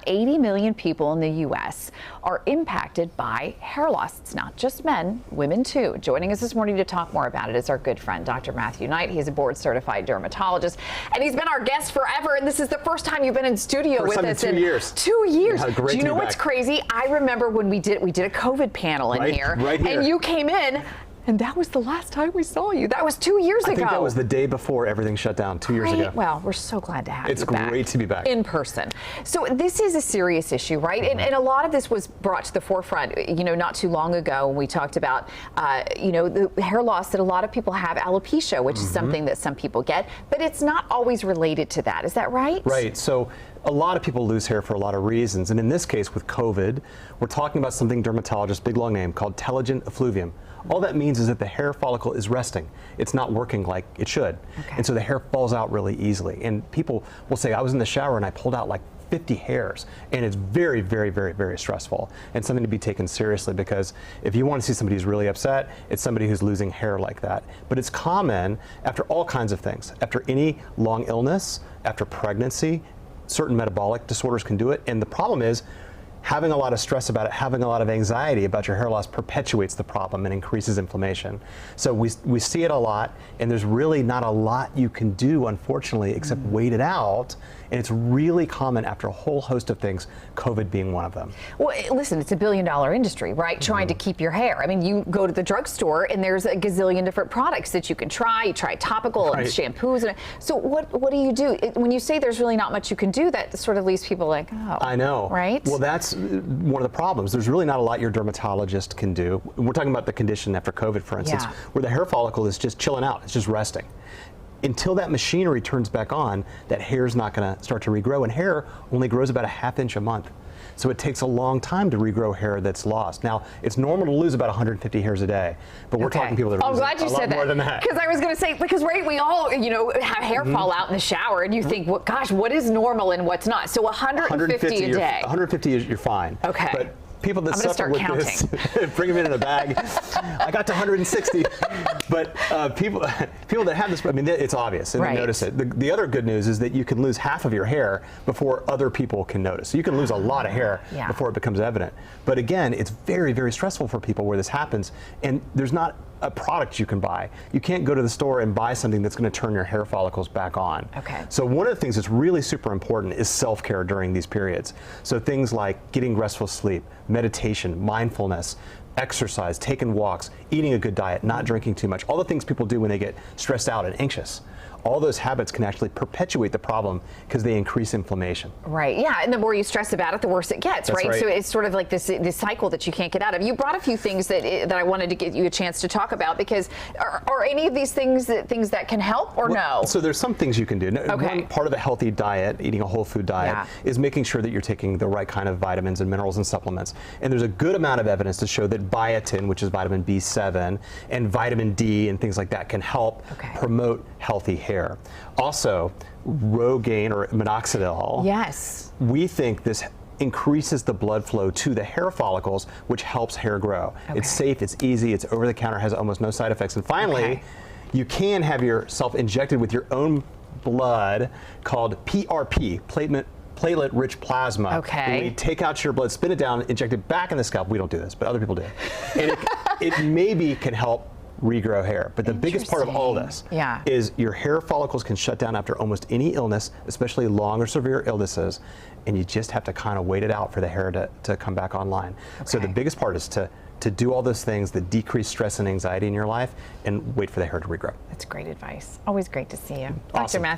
80 million people in the U.S. are impacted by hair loss. It's not just men, women too. Joining us this morning to talk more about it is our good friend, Dr. Matthew Knight. He's a board-certified dermatologist, and he's been our guest forever, and this is the first time you've been in studio with us in 2 years. 2 years. Yeah, great. Do you know what's crazy? I remember when we did a COVID panel in here, right here, and you came in, and that was the last time we saw you. That was 2 years ago. I think that was the day before everything shut down 2 years ago. Well, we're so glad to have you back. It's great to be back. In person. So this is a serious issue, right? And a lot of this was brought to the forefront, not too long ago when we talked about, the hair loss that a lot of people have, alopecia, which is something that some people get, but it's not always related to that. Is that right? Right. So a lot of people lose hair for a lot of reasons. And in this case with COVID, we're talking about something dermatologist, big long name, called telogen effluvium. All that means is that the hair follicle is resting. It's not working like it should. Okay. And so the hair falls out really easily. And people will say, I was in the shower and I pulled out like 50 hairs. And it's very, very, very, very stressful and something to be taken seriously, because if you want to see somebody who's really upset, it's somebody who's losing hair like that. But it's common after all kinds of things. After any long illness, after pregnancy, certain metabolic disorders can do it. And the problem is, having a lot of stress about it, having a lot of anxiety about your hair loss perpetuates the problem and increases inflammation. So we see it a lot, and there's really not a lot you can do, unfortunately, except wait it out. And it's really common after a whole host of things, COVID being one of them. Well, listen, it's $1 billion industry, right? Trying to keep your hair. I mean, you go to the drugstore and there's a gazillion different products that you can try. You try topical and shampoos. And so what do you do? When you say there's really not much you can do, that sort of leaves people like, oh. I know. Right? Well, that's one of the problems. There's really not a lot your dermatologist can do. We're talking about the condition after COVID, for instance, where the hair follicle is just chilling out. It's just resting. Until that machinery turns back on, that hair's not going to start to regrow, and hair only grows about a ½ inch a month. So it takes a long time to regrow hair that's lost. Now, it's normal to lose about 150 hairs a day, but we're talking people that are losing a lot more than that. Because I was going to say, because we all, have hair fall out in the shower, and you think, well, gosh, what is normal and what's not? So 150 a day. 150 is you're fine. Okay. But people that suffer with this, bring them in a bag. I got to 160. But people that have this, I mean, it's obvious, and they notice it. The other good news is that you can lose half of your hair before other people can notice. So you can lose a lot of hair before it becomes evident. But again, it's very, very stressful for people where this happens, and there's not a product you can buy. You can't go to the store and buy something that's going to turn your hair follicles back on. Okay. So one of the things that's really super important is self-care during these periods. So things like getting restful sleep, meditation, mindfulness, exercise, taking walks, eating a good diet, not drinking too much, all the things people do when they get stressed out and anxious. All those habits can actually perpetuate the problem because they increase inflammation. Right, yeah, and the more you stress about it, the worse it gets, right? So it's sort of like this cycle that you can't get out of. You brought a few things that I wanted to give you a chance to talk about, because are any of these things that can help, or no? So there's some things you can do. One part of a healthy diet, eating a whole food diet, is making sure that you're taking the right kind of vitamins and minerals and supplements. And there's a good amount of evidence to show that biotin, which is vitamin B7, and vitamin D and things like that can help promote healthy hair. Also, Rogaine or minoxidil. Yes. We think this increases the blood flow to the hair follicles, which helps hair grow. It's safe, it's easy, it's over the counter, has almost no side effects. And finally, you can have yourself injected with your own blood it PRP, platelet-rich plasma. When we take out your blood, spin it down, inject it back in the scalp. We don't do this, but other people do. And it maybe can help regrow hair. But the biggest part of all this is your hair follicles can shut down after almost any illness, especially long or severe illnesses, and you just have to kind of wait it out for the hair to come back online. So the biggest part is to do all those things that decrease stress and anxiety in your life, and wait for the hair to regrow. That's great advice. Always great to see you. Awesome. Dr. Matthew.